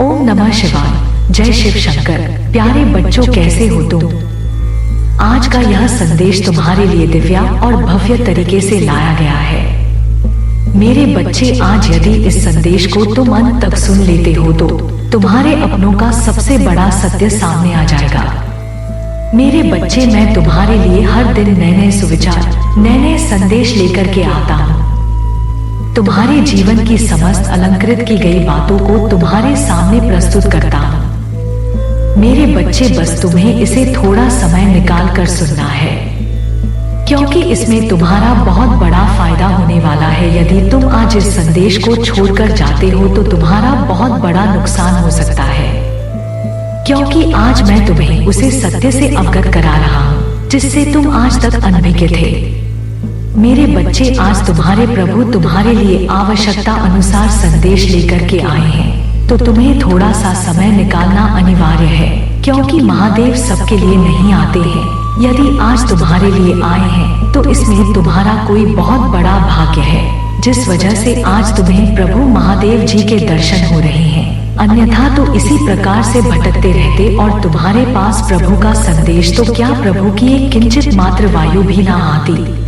ओम नमः शिवाय। जय शिव शंकर। प्यारे बच्चों, कैसे हो तुम? आज का यह संदेश तुम्हारे लिए दिव्य और भव्य तरीके से लाया गया है। मेरे बच्चे, आज यदि इस संदेश को तुम अंत तक सुन लेते हो तो तुम्हारे अपनों का सबसे बड़ा सत्य सामने आ जाएगा। मेरे बच्चे, मैं तुम्हारे लिए हर दिन नए नए सुविचार, नए नए संदेश लेकर के आता हूँ। तुम्हारे जीवन की समस्त अलंकृत की गई बातों को तुम्हारे सामने प्रस्तुत करता हूँ। मेरे बच्चे, बस तुम्हें इसे थोड़ा समय निकाल कर सुनना है, क्योंकि इसमें तुम्हारा बहुत बड़ा फायदा होने वाला है। यदि तुम आज इस संदेश को छोड़कर जाते हो तो तुम्हारा बहुत बड़ा नुकसान हो सकता है, क्योंकि आज मैं तुम्हें उसे सत्य से अवगत करा रहा हूँ जिससे तुम आज तक अनभिज्ञ थे। मेरे बच्चे, आज तुम्हारे प्रभु तुम्हारे लिए आवश्यकता अनुसार संदेश लेकर के आए हैं, तो तुम्हें थोड़ा सा समय निकालना अनिवार्य है, क्योंकि महादेव सबके लिए नहीं आते हैं। यदि आज तुम्हारे लिए आए हैं तो इसमें तुम्हारा कोई बहुत बड़ा भाग्य है, जिस वजह से आज तुम्हें प्रभु महादेव जी के दर्शन हो रहे हैं। अन्यथा तो इसी प्रकार से भटकते रहते और तुम्हारे पास प्रभु का संदेश तो क्या, प्रभु की एक किंचित मात्र वायु भी ना आती।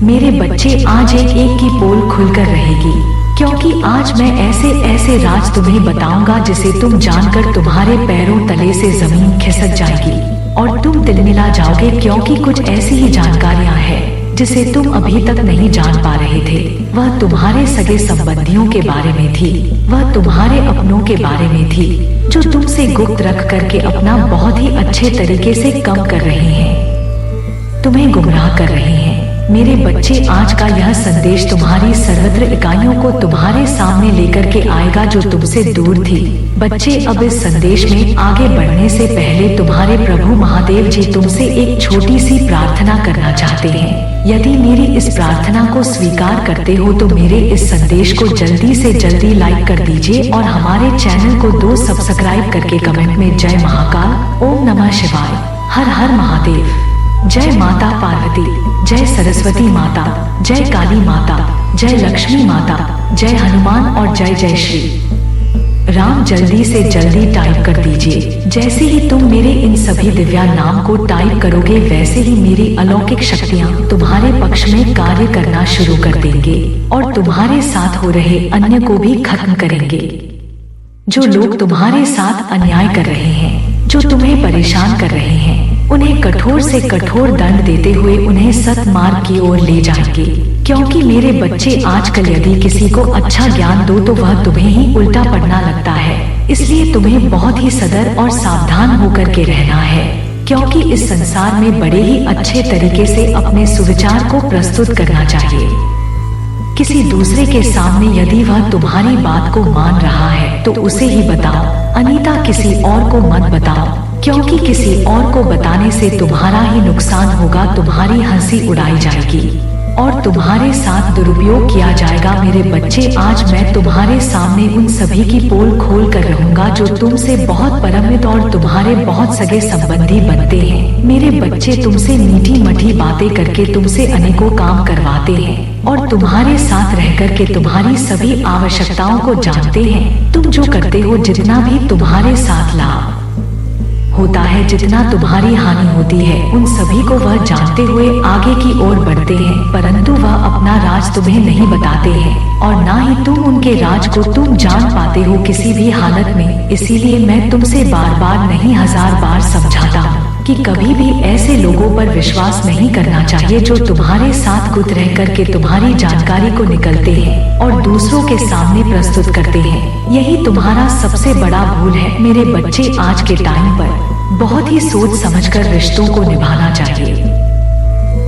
मेरे बच्चे, आज एक की पोल खुलकर रहेगी, क्योंकि आज मैं ऐसे ऐसे राज तुम्हें बताऊंगा जिसे तुम जानकर तुम्हारे पैरों तले से जमीन खिसक जाएगी और तुम तिलमिला जाओगे, क्योंकि कुछ ऐसी ही जानकारियां हैं जिसे तुम अभी तक नहीं जान पा रहे थे। वह तुम्हारे सगे संबंधियों के बारे में थी, वह तुम्हारे अपनों के बारे में थी, जो तुमसे गुप्त रख करके अपना बहुत ही अच्छे तरीके से कम कर रहे हैं, तुम्हें गुमराह कर रहे हैं। मेरे बच्चे, आज का यह संदेश तुम्हारी सर्वत्र इकाइयों को तुम्हारे सामने लेकर के आएगा जो तुमसे दूर थी। बच्चे, अब इस संदेश में आगे बढ़ने से पहले तुम्हारे प्रभु महादेव जी तुमसे एक छोटी सी प्रार्थना करना चाहते हैं। यदि मेरी इस प्रार्थना को स्वीकार करते हो तो मेरे इस संदेश को जल्दी से जल्दी लाइक कर दीजिए और हमारे चैनल को 2 सब्सक्राइब करके कमेंट में जय महाकाल, ओम नमः शिवाय, हर हर महादेव, जय माता पार्वती, जय सरस्वती माता, जय काली माता, जय लक्ष्मी माता, जय हनुमान और जय जय श्री राम। जल्दी से जल्दी टाइप कर दीजिए। जैसे ही तुम मेरे इन सभी दिव्या नाम को टाइप करोगे, वैसे ही मेरी अलौकिक शक्तियाँ तुम्हारे पक्ष में कार्य करना शुरू कर देंगे और तुम्हारे साथ हो रहे अन्य को भी खत्म करेंगे। जो लोग तुम्हारे साथ अन्याय कर रहे हैं, जो तुम्हें परेशान कर रहे हैं, उन्हें कठोर से कठोर दंड देते हुए उन्हें सत्मार्ग की ओर ले जाएंगे। क्योंकि मेरे बच्चे, आजकल यदि किसी को अच्छा ज्ञान दो तो वह तुम्हें ही उल्टा पड़ना लगता है, इसलिए तुम्हें बहुत ही सतर्क और सावधान होकर के रहना है, क्योंकि इस संसार में बड़े ही अच्छे तरीके से अपने सुविचार को प्रस्तुत करना चाहिए। किसी दूसरे के सामने यदि वह तुम्हारी बात को मान रहा है तो उसे ही बताओ, अनीता किसी और को मत बताओ, क्योंकि किसी और को बताने से तुम्हारा ही नुकसान होगा, तुम्हारी हंसी उड़ाई जाएगी और तुम्हारे साथ दुरुपयोग किया जाएगा। मेरे बच्चे, आज मैं तुम्हारे सामने उन सभी की पोल खोल कर रहूंगा जो तुमसे बहुत परमित और तुम्हारे बहुत सगे संबंधी बनते हैं। मेरे बच्चे, तुमसे मीठी मठी बातें करके तुमसे अनेकों काम करवाते हैं और तुम्हारे साथ रह करके तुम्हारी सभी आवश्यकताओं को जानते हैं। तुम जो करते हो, जितना भी तुम्हारे साथ लाभ होता है, जितना तुम्हारी हानि होती है, उन सभी को वह जानते हुए आगे की ओर बढ़ते हैं, परंतु वह अपना राज तुम्हें नहीं बताते हैं और ना ही तुम उनके राज को तुम जान पाते हो किसी भी हालत में। इसीलिए मैं तुमसे बार बार नहीं 1000 बार समझाता हूँ कि कभी भी ऐसे लोगों पर विश्वास नहीं करना चाहिए जो तुम्हारे साथ गुप्त रह करके तुम्हारी जानकारी को निकलते हैं और दूसरों के सामने प्रस्तुत करते हैं। यही तुम्हारा सबसे बड़ा भूल है। मेरे बच्चे, आज के टाइम पर बहुत ही सोच समझकर रिश्तों को निभाना चाहिए।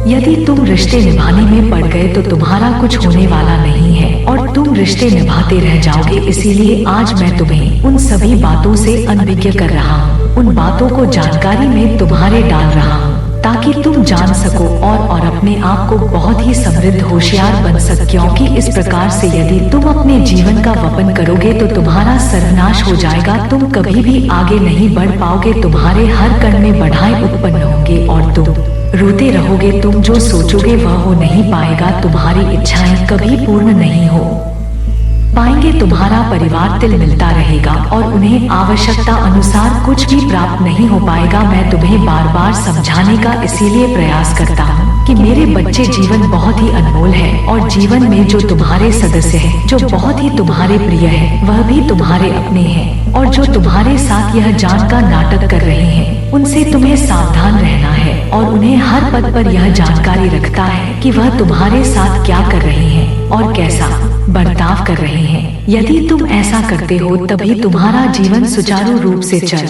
यदि तुम रिश्ते निभाने में पड़ गए तो तुम्हारा कुछ होने वाला नहीं है और तुम रिश्ते निभाते रह जाओगे। इसीलिए आज मैं तुम्हें उन सभी बातों से अनभिज्ञ कर रहा हूँ, उन बातों को जानकारी में तुम्हारे डाल रहा हूँ, ताकि तुम जान सको और अपने आप को बहुत ही समृद्ध होशियार बन सको। क्योंकि इस प्रकार से यदि तुम अपने जीवन का वपन करोगे तो तुम्हारा सर्वनाश हो जाएगा, तुम कभी भी आगे नहीं बढ़ पाओगे, तुम्हारे हर कण में बढ़ाएं उत्पन्न होंगे और तुम रोते रहोगे। तुम जो सोचोगे वह हो नहीं पाएगा, तुम्हारी इच्छाएं कभी पूर्ण नहीं हो पाएंगे तुम्हारा परिवार तिल मिलता रहेगा और उन्हें आवश्यकता अनुसार कुछ भी प्राप्त नहीं हो पाएगा। मैं तुम्हें बार बार समझाने का इसीलिए प्रयास करता हूँ कि मेरे बच्चे, जीवन बहुत ही अनमोल है और जीवन में जो तुम्हारे सदस्य हैं, जो बहुत ही तुम्हारे प्रिय है, वह भी तुम्हारे अपने हैं और जो तुम्हारे साथ यह जान का नाटक कर रहे हैं, उनसे तुम्हें सावधान रहना है और उन्हें हर पल पर यह जानकारी रखता है कि वह तुम्हारे साथ क्या कर रहे हैं और कैसा बर्ताव कर रहे हैं। यदि तुम ऐसा करते हो तभी तुम्हारा जीवन सुचारू रूप से चल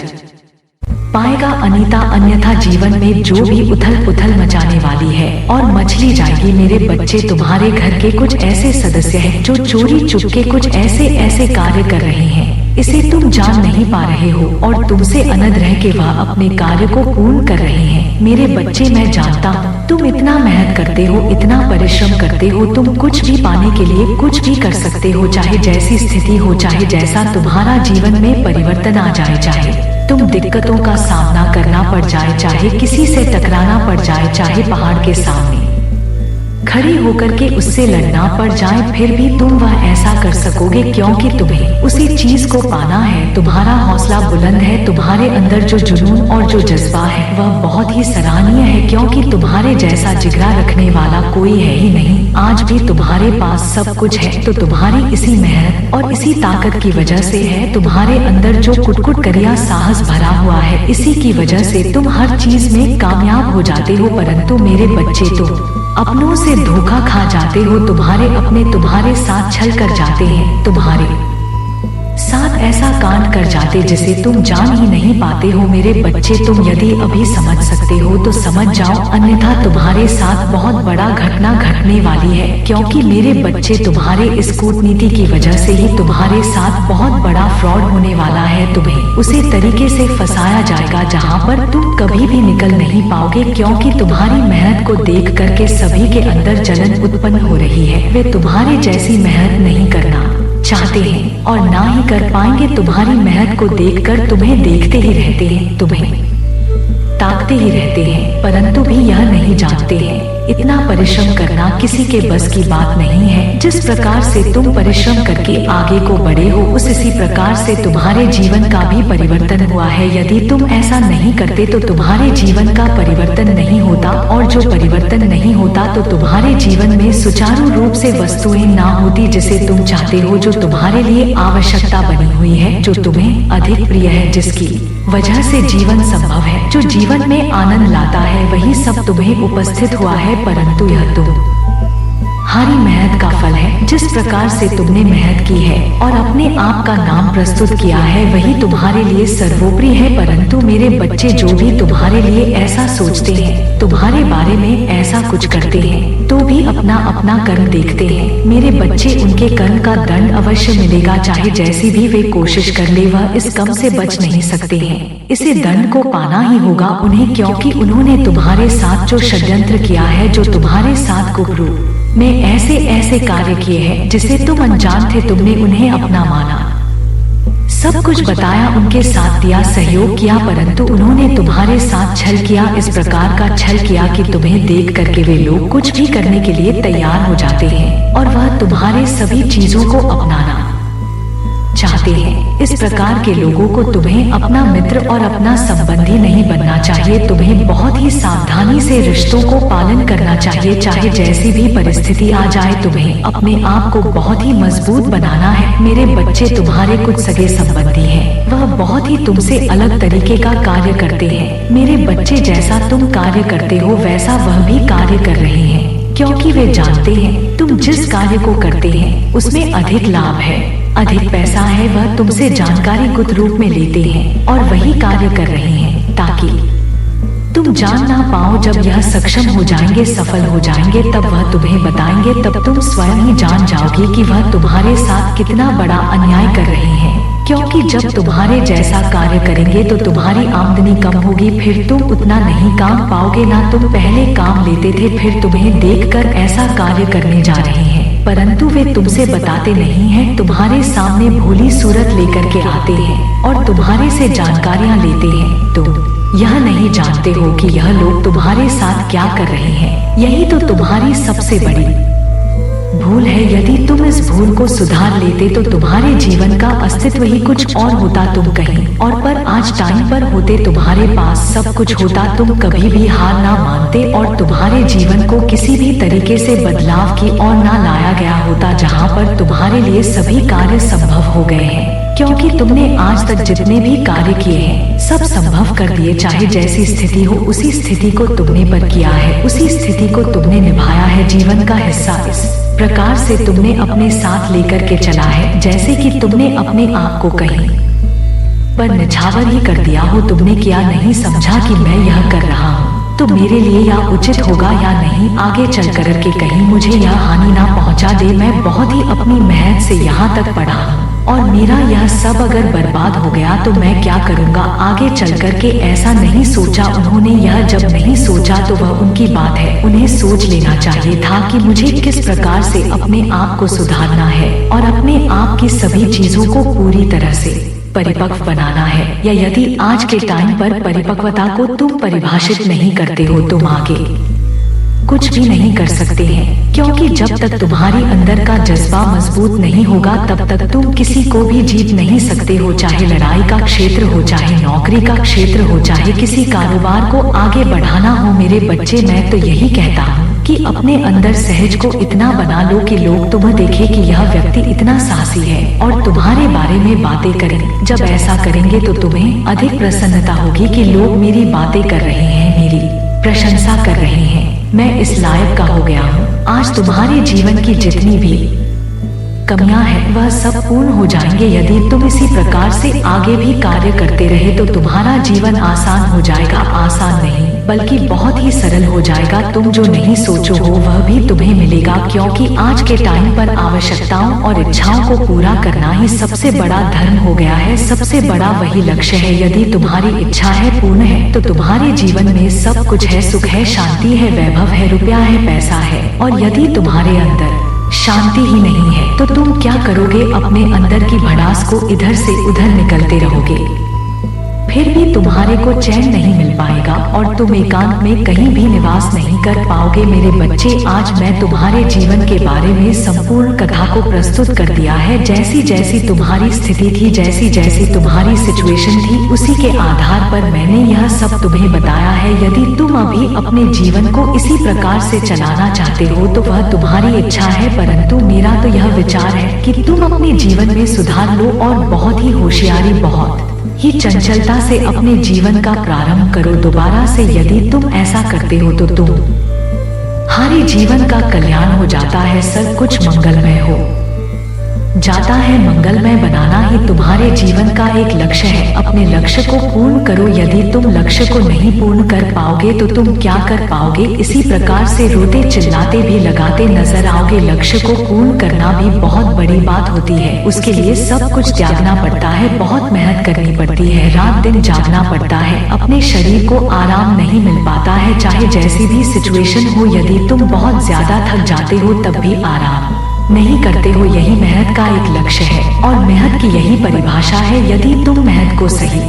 पाएगा अनीता, अन्यथा जीवन में जो भी उथल पुथल मचाने वाली है और मचली जाएगी। मेरे बच्चे, तुम्हारे घर के कुछ ऐसे सदस्य हैं जो चोरी चुपके कुछ ऐसे कार्य कर रहे हैं, इसे तुम जान नहीं पा रहे हो और तुमसे अनद रह के वह अपने कार्य को पूर्ण कर रहे हैं। मेरे बच्चे, मैं जानता हूँ तुम इतना मेहनत करते हो, इतना परिश्रम करते हो, तुम कुछ भी पाने के लिए कुछ भी कर सकते हो, चाहे जैसी स्थिति हो, चाहे जैसा तुम्हारा जीवन में परिवर्तन आ जाए, चाहे तुम दिक्कतों का सामना करना पड़ जाए, चाहे किसी से टकराना पड़ जाए, चाहे पहाड़ के सामने खड़ी होकर के उससे लड़ना पड़ जाए, फिर भी तुम वह ऐसा कर सकोगे क्योंकि तुम्हें उसी चीज को पाना है। तुम्हारा हौसला बुलंद है, तुम्हारे अंदर जो जुनून और जो जज्बा है वह बहुत ही सराहनीय है क्योंकि तुम्हारे जैसा जिगरा रखने वाला कोई है ही नहीं। आज भी तुम्हारे पास सब कुछ है तो तुम्हारी इसी मेहनत और इसी ताकत की वजह से है। तुम्हारे अंदर जो कुटकुट करिया साहस भरा हुआ है, इसी की वजह से तुम हर चीज में कामयाब हो जाते हो। परंतु मेरे बच्चे, तुम अपनों से धोखा खा जाते हो। तुम्हारे अपने तुम्हारे साथ छल कर जाते हैं, तुम्हारे साथ ऐसा कांड कर जाते जिसे तुम जान ही नहीं पाते हो। मेरे बच्चे, तुम यदि अभी समझ सकते हो तो समझ जाओ, अन्यथा तुम्हारे साथ बहुत बड़ा घटना घटने वाली है क्योंकि मेरे बच्चे, तुम्हारे इस कूटनीति की वजह से ही तुम्हारे साथ बहुत बड़ा फ्रॉड होने वाला है। तुम्हें उसी तरीके से फंसाया जाएगा जहां पर तुम कभी भी निकल नहीं पाओगे क्योंकि तुम्हारी मेहनत को देख करके सभी के अंदर जलन उत्पन्न हो रही है। वे तुम्हारे जैसी मेहनत नहीं करना चाहते हैं और ना ही कर पाएंगे। तुम्हारी मेहनत को देखकर तुम्हें देखते ही रहते हैं, तुम्हें ताकते ही रहते हैं, परंतु भी यह नहीं जानते हैं इतना परिश्रम करना किसी के बस की बात नहीं है। जिस प्रकार से तुम परिश्रम करके आगे को बढ़े हो, उसी प्रकार से तुम्हारे जीवन का भी परिवर्तन हुआ है। यदि तुम ऐसा नहीं करते तो तुम्हारे जीवन का परिवर्तन नहीं होता और जो परिवर्तन नहीं होता तो तुम्हारे जीवन में सुचारू रूप से वस्तुएं ना होती जिसे तुम चाहते हो, जो तुम्हारे लिए आवश्यकता बनी हुई है, जो तुम्हें अधिक प्रिय है, जिसकी वजह से जीवन संभव है, जो जीवन में आनंद लाता है, वही सब तुम्हें उपस्थित हुआ है। परंतु यह तुम्हारी मेहनत का फल है। जिस प्रकार से तुमने मेहनत की है और अपने आप का नाम प्रस्तुत किया है, वही तुम्हारे लिए सर्वोपरि है। परंतु मेरे बच्चे, जो भी तुम्हारे लिए ऐसा सोचते हैं, तुम्हारे बारे में ऐसा कुछ करते हैं, तो भी अपना अपना कर्म देखते हैं। मेरे बच्चे, उनके कर्म का दंड अवश्य मिलेगा, चाहे जैसी भी वे कोशिश कर ले, वह इस कम से बच नहीं सकते हैं। इसे दंड को पाना ही होगा उन्हें, क्योंकि उन्होंने तुम्हारे साथ जो षड्यंत्र किया है, जो तुम्हारे साथ गुरु में ऐसे कार्य किए हैं जिसे तुम अनजान थे, तुमने उन्हें अपना माना, सब कुछ बताया, उनके साथ दिया, सहयोग किया, परंतु उन्होंने तुम्हारे साथ छल किया। इस प्रकार का छल किया कि तुम्हें देख करके वे लोग कुछ भी करने के लिए तैयार हो जाते हैं और वह तुम्हारे सभी चीजों को अपनाना चाहते हैं। इस प्रकार के लोगों को तुम्हें अपना मित्र और अपना संबंधी नहीं बनना चाहिए। तुम्हें बहुत ही सावधानी से रिश्तों को पालन करना चाहिए, चाहे जैसी भी परिस्थिति आ जाए। तुम्हें अपने आप को बहुत ही मजबूत बनाना है। मेरे बच्चे, तुम्हारे कुछ सगे संबंधी हैं, वह बहुत ही तुमसे अलग तरीके का कार्य करते हैं। मेरे बच्चे, जैसा तुम कार्य करते हो वैसा वह भी कार्य कर रहे हैं, क्योंकि वे जानते हैं तुम जिस कार्य को करते हैं उसमें अधिक लाभ है, अधिक पैसा है। वह तुमसे जानकारी गुप्त रूप में लेते हैं और वही कार्य कर रहे हैं ताकि तुम जान ना पाओ। जब यह सक्षम हो जाएंगे, सफल हो जाएंगे, तब वह तुम्हें बताएंगे, तब तुम स्वयं ही जान जाओगे कि वह तुम्हारे साथ कितना बड़ा अन्याय कर रहे हैं। क्योंकि जब तुम्हारे जैसा कार्य करेंगे तो तुम्हारी आमदनी कम होगी, फिर तुम उतना नहीं काम पाओगे ना तुम पहले काम लेते थे। फिर तुम्हें देखकर ऐसा कार्य करने जा रहे हैं, परंतु वे तुमसे बताते नहीं हैं। तुम्हारे सामने भोली सूरत लेकर के आते हैं और तुम्हारे से जानकारियां लेते हैं। तुम यह नहीं जानते हो कि यह लोग तुम्हारे साथ क्या कर रहे हैं। यही तो तुम्हारी सबसे बड़ी भूल है। यदि तुम इस भूल को सुधार लेते तो तुम्हारे जीवन का अस्तित्व ही कुछ और होता, तुम कहीं और पर आज टाइम पर होते, तुम्हारे पास सब कुछ होता, तुम कभी भी हार ना मानते और तुम्हारे जीवन को किसी भी तरीके से बदलाव की ओर ना लाया गया होता, जहाँ पर तुम्हारे लिए सभी कार्य संभव हो गए हैं। क्योंकि तुमने आज तक जितने भी कार्य किए हैं सब संभव कर दिए। चाहे जैसी स्थिति हो उसी स्थिति को तुमने पर किया है, उसी स्थिति को तुमने निभाया है। जीवन का हिस्सा इस प्रकार से तुमने अपने साथ लेकर के चला है जैसे कि तुमने अपने आप को कहीं पर निछावर ही कर दिया हो। तुमने क्या नहीं समझा कि मैं यह कर रहा हूँ तो मेरे लिए यह उचित होगा या नहीं, आगे चल कर के कहीं मुझे यह हानि ना पहुँचा दे। मैं बहुत ही अपनी मेहनत से यहाँ तक पढ़ा हूँ और मेरा यह सब अगर बर्बाद हो गया तो मैं क्या करूँगा आगे चल कर के। ऐसा नहीं सोचा उन्होंने, यह जब नहीं सोचा तो वह उनकी बात है। उन्हें सोच लेना चाहिए था कि मुझे किस प्रकार से अपने आप को सुधारना है और अपने आप की सभी चीजों को पूरी तरह से परिपक्व बनाना है। या यदि आज के टाइम पर परिपक्वता को तुम परिभाषित नहीं करते हो तुम आगे कुछ भी नहीं कर सकते हैं, क्योंकि जब तक तुम्हारी अंदर का जज्बा मजबूत नहीं होगा तब तक तुम किसी को भी जीत नहीं सकते हो। चाहे लड़ाई का क्षेत्र हो, चाहे नौकरी का क्षेत्र हो, चाहे किसी कारोबार को आगे बढ़ाना हो। मेरे बच्चे, मैं तो यही कहता हूँ कि अपने अंदर सहज को इतना बना लो कि लोग तुम्हें देखें कि यह व्यक्ति इतना साहसी है और तुम्हारे बारे में बातें करें। जब ऐसा करेंगे तो तुम्हें अधिक प्रसन्नता होगी कि लोग मेरी बातें कर रहे हैं, मेरी प्रशंसा कर रहे हैं, मैं इस लायक का हो गया हूँ। आज तुम्हारे जीवन की जितनी भी कमियां हैं वह सब पूर्ण हो जाएंगे। यदि तुम इसी प्रकार से आगे भी कार्य करते रहे तो तुम्हारा जीवन आसान हो जाएगा। आसान नहीं बल्कि बहुत ही सरल हो जाएगा। तुम जो नहीं सोचो हो वह भी तुम्हें मिलेगा, क्योंकि आज के टाइम पर आवश्यकताओं और इच्छाओं को पूरा करना ही सबसे बड़ा धर्म हो गया है। सबसे बड़ा वही लक्ष्य है। यदि तुम्हारी इच्छा है पूर्ण है तो तुम्हारे जीवन में सब कुछ है, सुख है, शांति है, वैभव है, रुपया है, पैसा है। और यदि तुम्हारे अंदर शांति ही नहीं है तो तुम क्या करोगे? अपने अंदर की भड़ास को इधर से उधर निकलते रहोगे, फिर भी तुम्हारे को चैन नहीं मिल पाएगा और तुम एकांत में कहीं भी निवास नहीं कर पाओगे। मेरे बच्चे, आज मैं तुम्हारे जीवन के बारे में संपूर्ण कथा को प्रस्तुत कर दिया है। जैसी जैसी तुम्हारी स्थिति थी, जैसी जैसी तुम्हारी सिचुएशन थी, उसी के आधार पर मैंने यह सब तुम्हें बताया है। यदि तुम अभी अपने जीवन को इसी प्रकार से चलाना चाहते हो तो वह तुम्हारी इच्छा है, परंतु मेरा तो यह विचार है कि तुम अपने जीवन में सुधार लो और बहुत ही होशियारी, बहुत ही चंचलता से अपने जीवन का प्रारंभ करो दोबारा से। यदि तुम ऐसा करते हो तो तुम्हारे जीवन का कल्याण हो जाता है, सब कुछ मंगलमय हो जाता है। मंगलमय बनाना ही तुम्हारे जीवन का एक लक्ष्य है। अपने लक्ष्य को पूर्ण करो। यदि तुम लक्ष्य को नहीं पूर्ण कर पाओगे तो तुम क्या कर पाओगे? इसी प्रकार से रोते चिल्लाते भी लगाते नजर आओगे। लक्ष्य को पूर्ण करना भी बहुत बड़ी बात होती है। उसके लिए सब कुछ त्यागना पड़ता है, बहुत मेहनत करनी पड़ती है, रात दिन जागना पड़ता है, अपने शरीर को आराम नहीं मिल पाता है। चाहे जैसी भी सिचुएशन हो, यदि तुम बहुत ज्यादा थक जाते हो तब भी आराम नहीं करते हो। यही मेहनत का एक लक्ष्य है और मेहनत की यही परिभाषा है। यदि तुम मेहनत को सही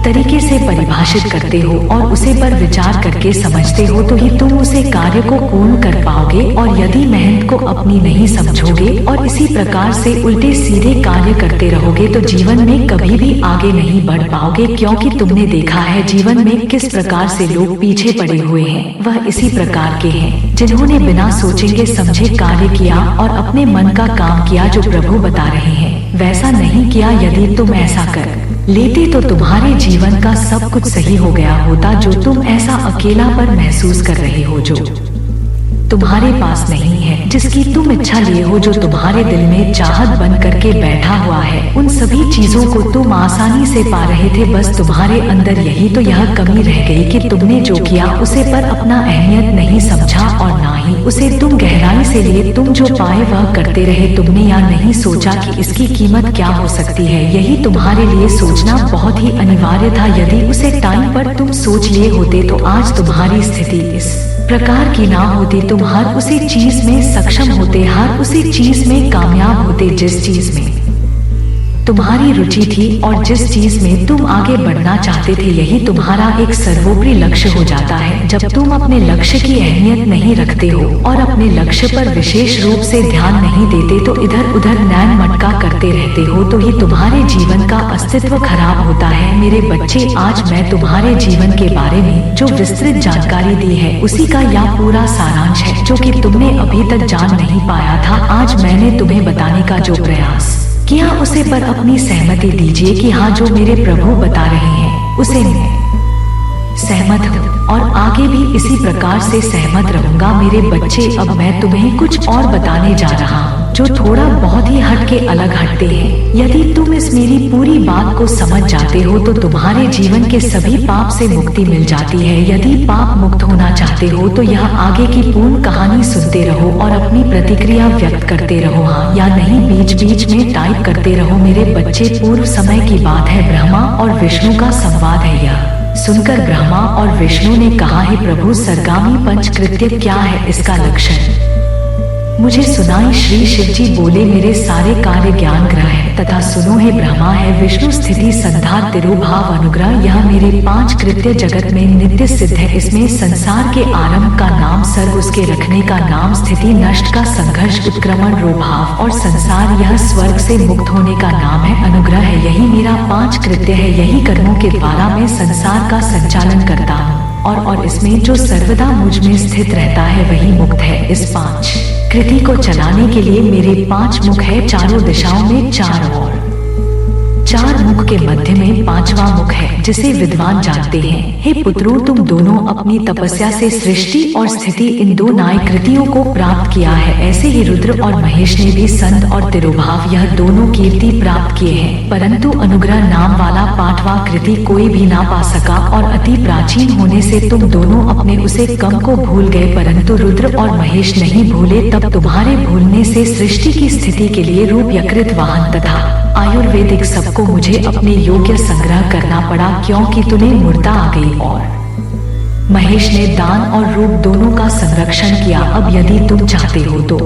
तरीके से परिभाषित करते हो और उसे पर विचार करके समझते हो तो ही तुम उसे कार्य को पूर्ण कर पाओगे। और यदि मेहनत को अपनी नहीं समझोगे और इसी प्रकार से उल्टे सीधे कार्य करते रहोगे तो जीवन में कभी भी आगे नहीं बढ़ पाओगे। क्योंकि तुमने देखा है जीवन में किस प्रकार से लोग पीछे पड़े हुए हैं, वह इसी प्रकार के हैं जिन्होंने बिना सोचेंगे समझे कार्य किया और अपने मन का काम किया जो प्रभु बता रहे हैं वैसा नहीं किया। यदि तुम ऐसा कर लेते तो तुम्हारे जीवन का सब कुछ सही हो गया होता। जो तुम ऐसा अकेलापन महसूस कर रहे हो, जो तुम्हारे पास नहीं है, जिसकी तुम इच्छा लिए हो, जो तुम्हारे दिल में चाहत बन करके बैठा हुआ है, उन सभी चीजों को तुम आसानी से पा रहे थे। बस तुम्हारे अंदर यही तो यह कमी रह गई कि तुमने जो किया उसे पर अपना अहमियत नहीं समझा और ना ही उसे तुम गहराई से लिए। तुम जो पाए वह करते रहे। तुमने यह नहीं सोचा कि इसकी कीमत क्या हो सकती है। यही तुम्हारे लिए सोचना बहुत ही अनिवार्य था। यदि उसे टाइम पर तुम सोच लिए होते तो आज तुम्हारी स्थिति इस प्रकार की ना होती। तुम हर उसी चीज में सक्षम होते, हर उसी चीज में कामयाब होते जिस चीज में तुम्हारी रुचि थी और जिस चीज में तुम आगे बढ़ना चाहते थे यही तुम्हारा एक सर्वोपरि लक्ष्य हो जाता है। जब तुम अपने लक्ष्य की अहमियत नहीं रखते हो और अपने लक्ष्य पर विशेष रूप से ध्यान नहीं देते तो इधर उधर नैन मटका करते रहते हो तो ही तुम्हारे जीवन का अस्तित्व खराब होता है। मेरे बच्चे, आज मैं तुम्हारे जीवन के बारे में जो विस्तृत जानकारी दी है उसी का यह पूरा सारांश है जो कि तुमने अभी तक जान नहीं पाया था। आज मैंने तुम्हें बताने का जो प्रयास किया उसे पर अपनी सहमति दीजिए कि हाँ, जो मेरे प्रभु बता रहे हैं उसे मैं सहमत हूँ और आगे भी इसी प्रकार से सहमत रहूंगा। मेरे बच्चे, अब मैं तुम्हें कुछ और बताने जा रहा हूँ जो थोड़ा बहुत ही हटके अलग हटते हैं। यदि तुम इस मेरी पूरी बात को समझ जाते हो तो तुम्हारे जीवन के सभी पाप से मुक्ति मिल जाती है। यदि पाप मुक्त होना चाहते हो तो यह आगे की पूर्ण कहानी सुनते रहो और अपनी प्रतिक्रिया व्यक्त करते रहो, हाँ या नहीं, बीच बीच में टाइप करते रहो। मेरे बच्चे, पूर्व समय की बात है, ब्रह्मा और विष्णु का संवाद है। यह सुनकर ब्रह्मा और विष्णु ने कहा, हे प्रभु, सरगामी पंचकृत्य क्या है, इसका लक्षण मुझे सुनाई। श्री शिव जी बोले, मेरे सारे कार्य ज्ञान ग्रह है तथा सुनो, हे ब्रह्मा, है विष्णु, स्थिति, संधार, तिरुभाव, अनुग्रह, यह मेरे 5 कृत्य जगत में नित्य सिद्ध है। इसमें संसार के आरंभ का नाम सर्ग, उसके रखने का नाम स्थिति, नष्ट का संघर्ष, उत्क्रमण, रोभाव और संसार, यह स्वर्ग से मुक्त होने का नाम है, अनुग्रह है। यही मेरा 5 कृत्य है। यही कर्मों के द्वारा मैं संसार का संचालन करता हूँ और इसमें जो सर्वदा मुझ में स्थित रहता है वही मुक्त है। इस 5 कृति को चलाने के लिए मेरे 5 मुख है, चारों दिशाओं में 4 और 4 मुख के मध्य में 5वां मुख है जिसे विद्वान जानते हैं। हे पुत्रों, तुम दोनों अपनी तपस्या से सृष्टि और स्थिति इन 2 न्याय कृतियों को प्राप्त किया है। ऐसे ही रुद्र और महेश ने भी संध और तिरुभाव यह दोनों कीर्ति प्राप्त किए हैं, परंतु अनुग्रह नाम वाला 5वां कृति कोई भी ना पा सका और अति प्राचीन होने से तुम दोनों अपने उसे कम को भूल गए, परंतु रुद्र और महेश नहीं भूले। तब तुम्हारे भूलने से सृष्टि की स्थिति के लिए रूप, यकृत, वाहन तथा आयुर्वेदिक सबको मुझे अपने योग्य संग्रह करना पड़ा, क्योंकि तुम्हें मूर्ता आ गई और महेश ने दान और रूप दोनों का संरक्षण किया। अब यदि तुम चाहते हो तो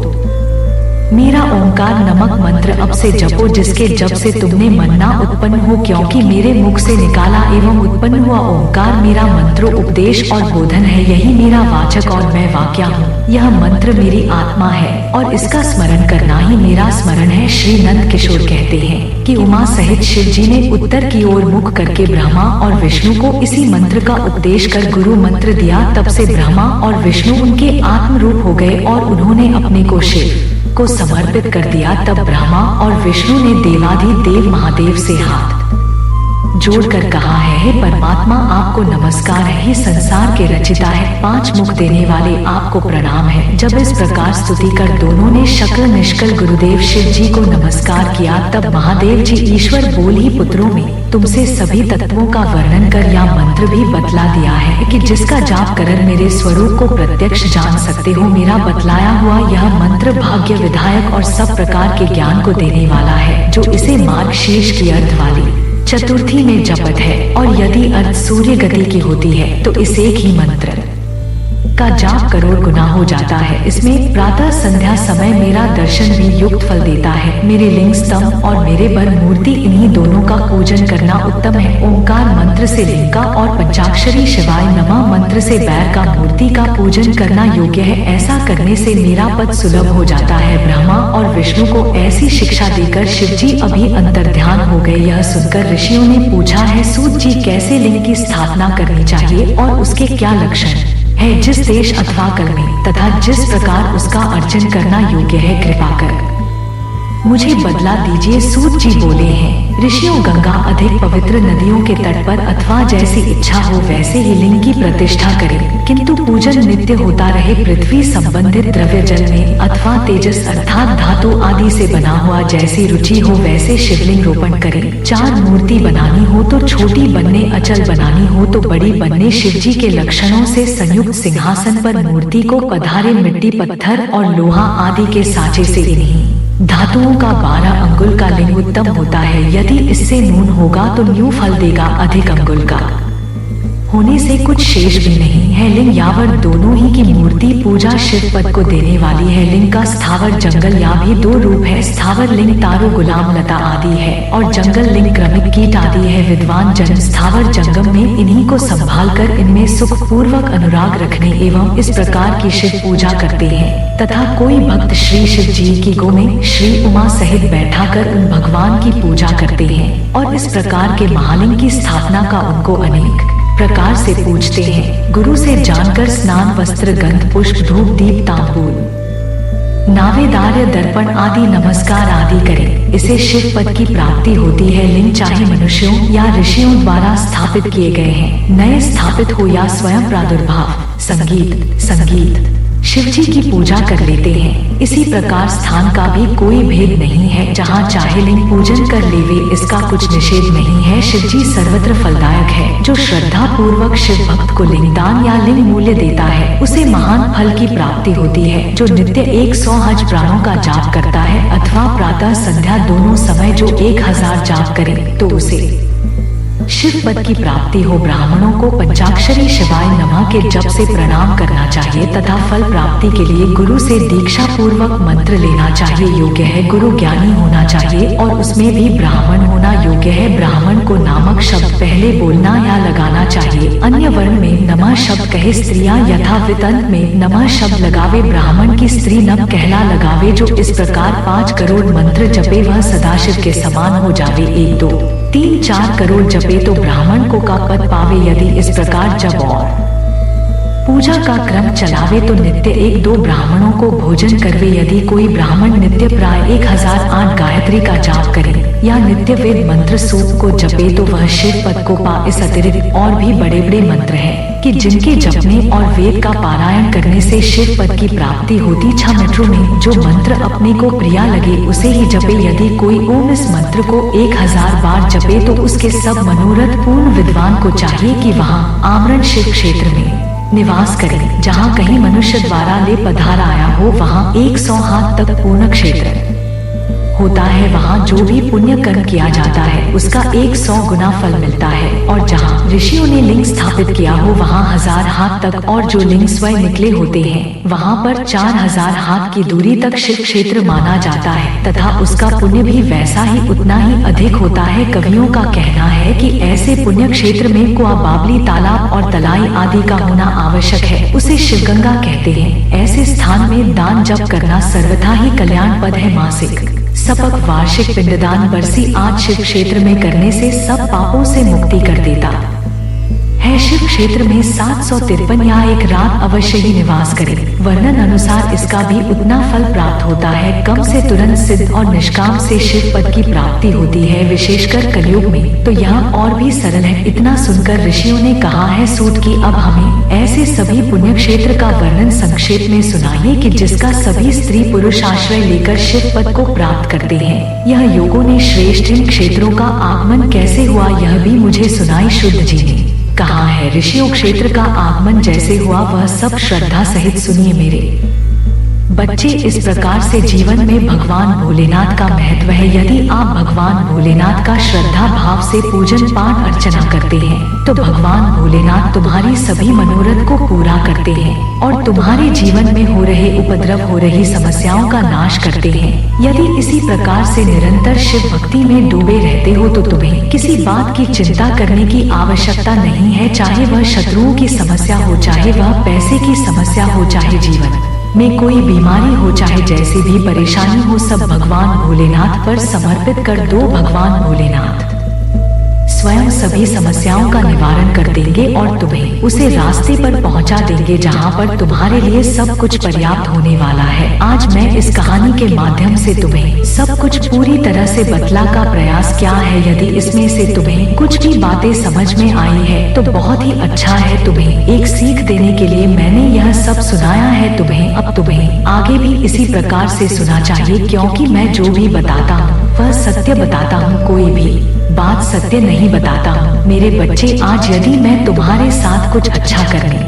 मेरा ओंकार नमक मंत्र अब से जपो, जिसके जप से तुमने मन्ना उत्पन्न हो, क्योंकि मेरे मुख से निकाला एवं उत्पन्न हुआ ओंकार मेरा मंत्रो उपदेश और बोधन है। यही मेरा वाचक और मैं वाक्या हूँ। यह मंत्र मेरी आत्मा है और इसका स्मरण करना ही मेरा स्मरण है। श्री नंद किशोर कहते हैं कि उमा सहित शिव जी ने उत्तर की ओर मुख करके ब्रह्मा और विष्णु को इसी मंत्र का उपदेश कर गुरु मंत्र दिया। तब से ब्रह्मा और विष्णु उनके आत्म रूप हो गए और उन्होंने अपने को शिव को समर्पित कर दिया। तब ब्रह्मा और विष्णु ने देवाधिदेव महादेव से हाथ जोड़कर कहा है, हे परमात्मा, आपको नमस्कार है। हे संसार के रचिता है, 5 मुख देने वाले, आपको प्रणाम है। जब इस प्रकार स्तुति कर दोनों ने शकल निष्कल गुरुदेव शिव जी को नमस्कार किया, तब महादेव जी ईश्वर बोल, ही पुत्रों में तुमसे सभी तत्वों का वर्णन कर यह मंत्र भी बतला दिया है कि जिसका जाप कर मेरे स्वरूप को प्रत्यक्ष जान सकते हो। मेरा बतलाया हुआ यह मंत्र भाग्य विधायक और सब प्रकार के ज्ञान को देने वाला है। जो इसे मार्गशीर्ष की अर्थ वाली चतुर्थी में जपत है और यदि अर्थ सूर्य गति की होती है तो इस एक ही मंत्र का जाप करोड़ गुना हो जाता है। इसमें प्रातः संध्या समय मेरा दर्शन भी युक्त फल देता है। मेरे लिंग स्तंभ और मेरे बर मूर्ति, इन्हीं दोनों का पूजन करना उत्तम है। ओंकार मंत्र से लिंग का और पंचाक्षरी शिवाय नमः मंत्र से बैर का मूर्ति का पूजन करना योग्य है। ऐसा करने से मेरा पद सुलभ हो जाता है। ब्रह्मा और विष्णु को ऐसी शिक्षा देकर शिव जी अभी अंतर्ध्यान हो गए। यह सुनकर ऋषियों ने पूछा है, सूत जी, कैसे लिंग की स्थापना करनी चाहिए और उसके क्या लक्षण है, जिस देश अथवा काल में तथा जिस प्रकार उसका अर्चन करना योग्य है, कृपा कर मुझे बदला दीजिए। सूत जी बोले हैं, ऋषियों, गंगा अधिक पवित्र नदियों के तट पर अथवा जैसी इच्छा हो वैसे ही लिंग की प्रतिष्ठा करें, किंतु पूजन नित्य होता रहे पृथ्वी संबंधित द्रव्य जल में अथवा तेजस अर्थात धातु आदि से बना हुआ जैसी रुचि हो वैसे शिवलिंग रोपण करें। 4 मूर्ति बनानी हो तो छोटी बनने, अचल बनानी हो तो बड़ी बनने। शिव जी के लक्षणों से संयुक्त सिंहासन पर मूर्ति को पधारे मिट्टी, पत्थर और लोहा आदि के साँचे से इन्हीं धातुओं का 12 अंगुल का लिंग उत्तम होता है। यदि इससे न्यून होगा तो न्यू फल देगा, अधिक अंगुल का होने से कुछ शेष भी नहीं है। लिंग यावर दोनों ही की मूर्ति पूजा शिव पद को देने वाली है। लिंग का स्थावर जंगल या भी दो रूप है। स्थावर लिंग तारो गुलाम लता आदि है और जंगल लिंग क्रमिक कीट आदि है। विद्वान जन स्थावर जंगम में इन्हीं को संभाल कर इनमें सुख पूर्वक अनुराग रखने एवं इस प्रकार की शिव पूजा करते हैं तथा कोई भक्त श्री शिव जी की गो में श्री उमा सहित बैठा कर उन भगवान की पूजा करते हैं और इस प्रकार के महालिंग की स्थापना का उनको अनेक प्रकार से पूजते हैं। गुरु से जानकर स्नान वस्त्र गंध पुष्प धूप दीप तांबूल नावेदार्य दर्पण आदि नमस्कार आदि करें, इसे शिव पद की प्राप्ति होती है। लिंग चाहे मनुष्यों या ऋषियों द्वारा स्थापित किए गए हैं, नए स्थापित हो या स्वयं प्रादुर्भाव संगीत शिव जी की पूजा कर लेते हैं। इसी प्रकार स्थान का भी कोई भेद नहीं है, जहाँ चाहे लिंग पूजन कर लेवे, इसका कुछ निषेध नहीं है। शिव जी सर्वत्र फलदायक है। जो श्रद्धा पूर्वक शिव भक्त को लिंग दान या लिंग मूल्य देता है उसे महान फल की प्राप्ति होती है। जो नित्य 100 हज प्राणों का जाप करता है अथवा प्रातः संध्या दोनों समय जो 1000 जाप करे तो उसे शिव पद की प्राप्ति हो। ब्राह्मणों को पंचाक्षरी शिवाय नमः के जप से प्रणाम करना चाहिए तथा फल प्राप्ति के लिए गुरु से दीक्षा पूर्वक मंत्र लेना चाहिए। योग्य है गुरु ज्ञानी होना चाहिए और उसमें भी ब्राह्मण होना योग्य है। ब्राह्मण को नामक शब्द पहले बोलना या लगाना चाहिए। अन्य वर्ण में नमः शब्द कहे स्त्रियां यथाविध अंत में नमः शब्द लगावे। ब्राह्मण की स्त्री नम कहला लगावे। जो इस प्रकार 5 करोड़ मंत्र जपे वह सदाशिव के समान हो जावे। 1 2 3 4 करोड़ जपे तो ब्राह्मण को का पद पावे। यदि इस प्रकार जब और पूजा का क्रम चलावे तो नित्य 1-2 ब्राह्मणों को भोजन करवे। यदि कोई ब्राह्मण नित्य प्राय 1008 गायत्री का जाप करे या नित्य वेद मंत्र सूक्त को जपे तो वह शिव पद को पा। इस अतिरिक्त और भी बड़े बड़े मंत्र हैं कि जिनके जपने और वेद का पारायण करने से शिव पद की प्राप्ति होती। 6 मित्रों में जो मंत्र अपने को प्रिया लगे उसे ही जपे। यदि कोई ओम इस मंत्र को 1000 बार जपे तो उसके सब मनोरथ पूर्ण। विद्वान को चाहिए कि वहाँ आमरण शिव क्षेत्र में निवास करें। जहाँ कहीं मनुष्य द्वारा ले पधार आया हो वहाँ 100 हाथ तक पूर्ण क्षेत्र होता है। वहाँ जो भी पुण्य कर्म किया जाता है उसका 100 गुना फल मिलता है। और जहाँ ऋषियों ने लिंग स्थापित किया हो वहाँ 1000 हाथ तक और जो लिंग स्वयं निकले होते हैं वहाँ पर 4000 हाथ की दूरी तक शिव क्षेत्र माना जाता है तथा उसका पुण्य भी वैसा ही उतना ही अधिक होता है। कवियों का कहना है कि ऐसे पुण्य क्षेत्र में कुआं बावली तालाब और तलाई आदि का होना आवश्यक है, उसे शिवगंगा कहते हैं। ऐसे स्थान में दान जप करना सर्वथा ही कल्याण पद है। मासिक सपक वार्षिक पिंडदान बरसी आज शिव क्षेत्र में करने से सब पापों से मुक्ति कर देता है। शिव क्षेत्र में 753 या 1 रात अवश्य ही निवास करें। वर्णन अनुसार इसका भी उतना फल प्राप्त होता है। कम से तुरंत सिद्ध और निष्काम से शिव पद की प्राप्ति होती है। विशेषकर कलयुग में तो यह और भी सरल है। इतना सुनकर ऋषियों ने कहा है सूत कि अब हमें ऐसे सभी पुण्य क्षेत्र का वर्णन संक्षेप में सुनाइए कि जिसका सभी स्त्री पुरुष आश्रय लेकर शिव पद को प्राप्त करते हैं। यह योगों ने श्रेष्ठ इन क्षेत्रों का आगमन कैसे हुआ यह भी मुझे सुनाई। शुद्ध जी ने कहा है ऋषियों क्षेत्र का आगमन जैसे हुआ वह सब श्रद्धा सहित सुनिए मेरे बच्चे। इस प्रकार से जीवन में भगवान भोलेनाथ का महत्व है। यदि आप भगवान भोलेनाथ का श्रद्धा भाव से पूजन पाठ अर्चना करते हैं तो भगवान भोलेनाथ तुम्हारी सभी मनोरथ को पूरा करते हैं और तुम्हारे जीवन में हो रहे उपद्रव हो रही समस्याओं का नाश करते हैं। यदि इसी प्रकार से निरंतर शिव भक्ति में डूबे रहते हो तो तुम्हें किसी बात की चिंता करने की आवश्यकता नहीं है। चाहे वह शत्रुओं की समस्या हो, चाहे वह पैसे की समस्या हो, चाहे जीवन में कोई बीमारी हो, चाहे जैसी भी परेशानी हो, सब भगवान भोलेनाथ पर समर्पित कर दो। भगवान भोलेनाथ स्वयं सभी समस्याओं का निवारण कर देंगे और तुम्हें उसे रास्ते पर पहुंचा देंगे जहां पर तुम्हारे लिए सब कुछ पर्याप्त होने वाला है। आज मैं इस कहानी के माध्यम से तुम्हें सब कुछ पूरी तरह से बतला का प्रयास किया है। यदि इसमें से तुम्हें कुछ भी बातें समझ में आई है तो बहुत ही अच्छा है। तुम्हें एक सीख देने के लिए मैंने यह सब सुनाया है। अब तुम्हें आगे भी इसी प्रकार से सुना चाहिए, क्योंकि मैं जो भी बताता हूँ वह सत्य बताता हूँ, कोई भी बात सत्य नहीं बताता हूँ। मेरे बच्चे, आज यदि मैं तुम्हारे साथ कुछ अच्छा करने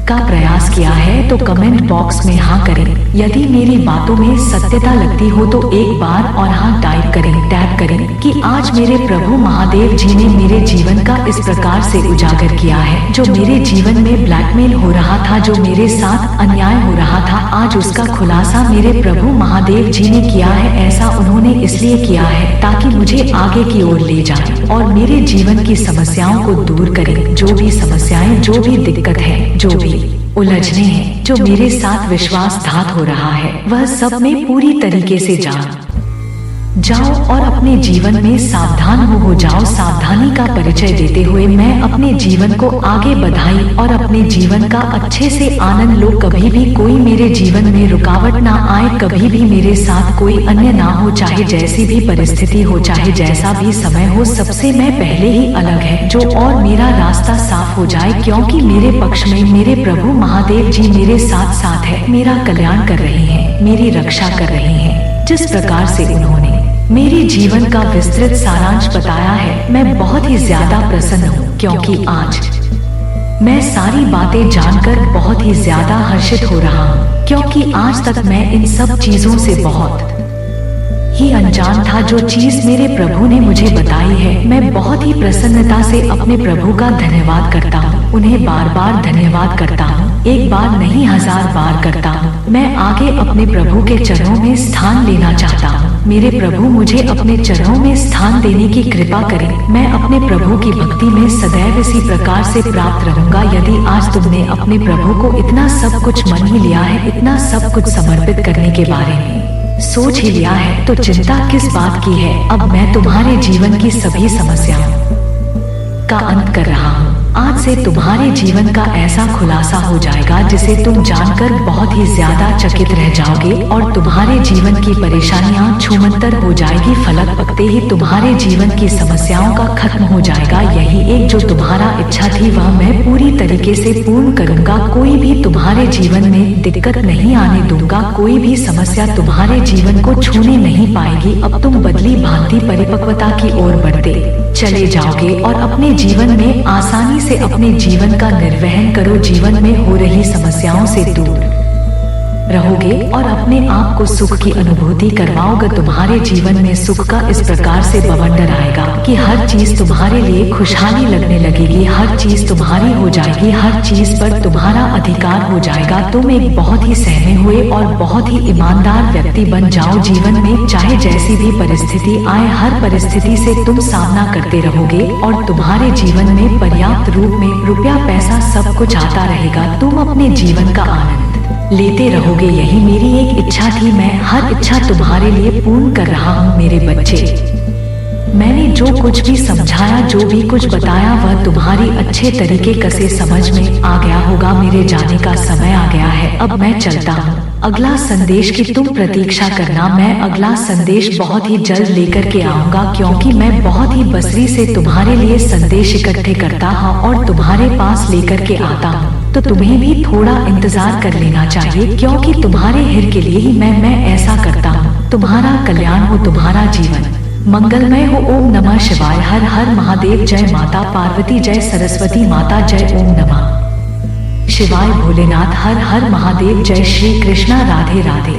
का प्रयास किया है तो कमेंट बॉक्स में हाँ करें। यदि मेरी बातों में सत्यता लगती हो तो एक बार और हाँ टाइप करें, टैप करें कि आज मेरे प्रभु महादेव जी ने मेरे जीवन का इस प्रकार से उजागर किया है। जो मेरे जीवन में ब्लैकमेल हो रहा था, जो मेरे साथ अन्याय हो रहा था, आज उसका खुलासा मेरे प्रभु महादेव जी ने किया है। ऐसा उन्होंने इसलिए किया है ताकि मुझे आगे की ओर ले जाए और मेरे जीवन की समस्याओं को दूर करें। जो भी समस्याएं, जो भी दिक्कत है, जो भी उलझने हैं, जो मेरे साथ विश्वासघात हो रहा है, वह सब में पूरी तरीके से जाओ और अपने जीवन में सावधान हो जाओ। सावधानी का परिचय देते हुए मैं अपने जीवन को आगे बढ़ाई और अपने जीवन का अच्छे से आनंद लो। कभी भी कोई मेरे जीवन में रुकावट ना आए, कभी भी मेरे साथ कोई अन्य ना हो, चाहे जैसी भी परिस्थिति हो, चाहे जैसा भी समय हो, सबसे मैं पहले ही अलग है जो और मेरा रास्ता साफ हो जाए, क्योंकि मेरे पक्ष में मेरे प्रभु महादेव जी मेरे साथ साथ है, मेरा कल्याण कर रहे हैं, मेरी रक्षा कर रहे हैं। जिस प्रकार से उन्होंने मेरे जीवन का विस्तृत सारांश बताया है, मैं बहुत ही ज्यादा प्रसन्न हूँ, क्योंकि आज मैं सारी बातें जानकर बहुत ही ज्यादा हर्षित हो रहा हूँ, क्योंकि आज तक मैं इन सब चीजों से बहुत ही अनजान था। जो चीज मेरे प्रभु ने मुझे बताई है, मैं बहुत ही प्रसन्नता से अपने प्रभु का धन्यवाद करता हूँ, उन्हें बार बार धन्यवाद करता हूँ, एक बार नहीं 1000 बार करता हूँ। मैं आगे अपने प्रभु के चरणों में स्थान लेना चाहता हूँ। मेरे प्रभु मुझे अपने चरणों में स्थान देने की कृपा करें। मैं अपने प्रभु की भक्ति में सदैव इसी प्रकार से प्राप्त रहूंगा। यदि आज तुमने अपने प्रभु को इतना सब कुछ मन ही लिया है, इतना सब कुछ समर्पित करने के बारे में सोच ही लिया है, तो चिंता किस बात की है। अब मैं तुम्हारे जीवन की सभी समस्याओं का अंत कर रहा हूँ। आज से तुम्हारे जीवन का ऐसा खुलासा हो जाएगा जिसे तुम जानकर बहुत ही ज्यादा चकित रह जाओगे और तुम्हारे जीवन की परेशानियां छूमंतर हो जाएगी। फलक पकते ही तुम्हारे जीवन की समस्याओं का खत्म हो जाएगा। यही एक जो तुम्हारा इच्छा थी वह मैं पूरी तरीके से पूर्ण करूंगा। कोई भी तुम्हारे जीवन में दिक्कत नहीं आने दूंगा, कोई भी समस्या तुम्हारे जीवन को छूने नहीं पाएगी। अब तुम बदली भांति परिपक्वता की ओर बढ़ते चले जाओगे और अपने जीवन में आसानी से अपने जीवन का निर्वहन करो। जीवन में हो रही समस्याओं से दूर रहोगे और अपने आप को सुख की अनुभूति करवाओगे। तुम्हारे जीवन में सुख का इस प्रकार से बवंडर आएगा कि हर चीज तुम्हारे लिए खुशहाली लगने लगेगी, हर चीज तुम्हारी हो जाएगी, हर चीज पर तुम्हारा अधिकार हो जाएगा। तुम एक बहुत ही सहमे हुए और बहुत ही ईमानदार व्यक्ति बन जाओ। जीवन में चाहे जैसी भी परिस्थिति आए, हर परिस्थिति से तुम सामना करते रहोगे और तुम्हारे जीवन में पर्याप्त रूप में रुपया पैसा सब कुछ आता रहेगा। तुम अपने जीवन का आनंद लेते रहोगे। यही मेरी एक इच्छा थी, मैं हर इच्छा तुम्हारे लिए पूर्ण कर रहा हूँ मेरे बच्चे। मैंने जो कुछ भी समझाया, जो भी कुछ बताया, वह तुम्हारी अच्छे तरीके से समझ में आ गया होगा। मेरे जाने का समय आ गया है, अब मैं चलता हूँ। अगला संदेश की तुम प्रतीक्षा करना। मैं अगला संदेश बहुत ही जल्द लेकर के आऊंगा, क्योंकि मैं बहुत ही बसरी से तुम्हारे लिए संदेश इकट्ठे करता हूँ और तुम्हारे पास लेकर के आता हूँ। तो तुम्हें भी थोड़ा इंतजार कर लेना चाहिए, क्योंकि तुम्हारे हित के लिए ही मैं ऐसा करता हूँ। तुम्हारा कल्याण हो, तुम्हारा जीवन मंगलमय हो। ओम नमः शिवाय। हर हर महादेव। जय माता पार्वती, जय सरस्वती माता, जय ओम नमः शिवाय भोलेनाथ। हर हर महादेव। जय श्री कृष्णा। राधे राधे।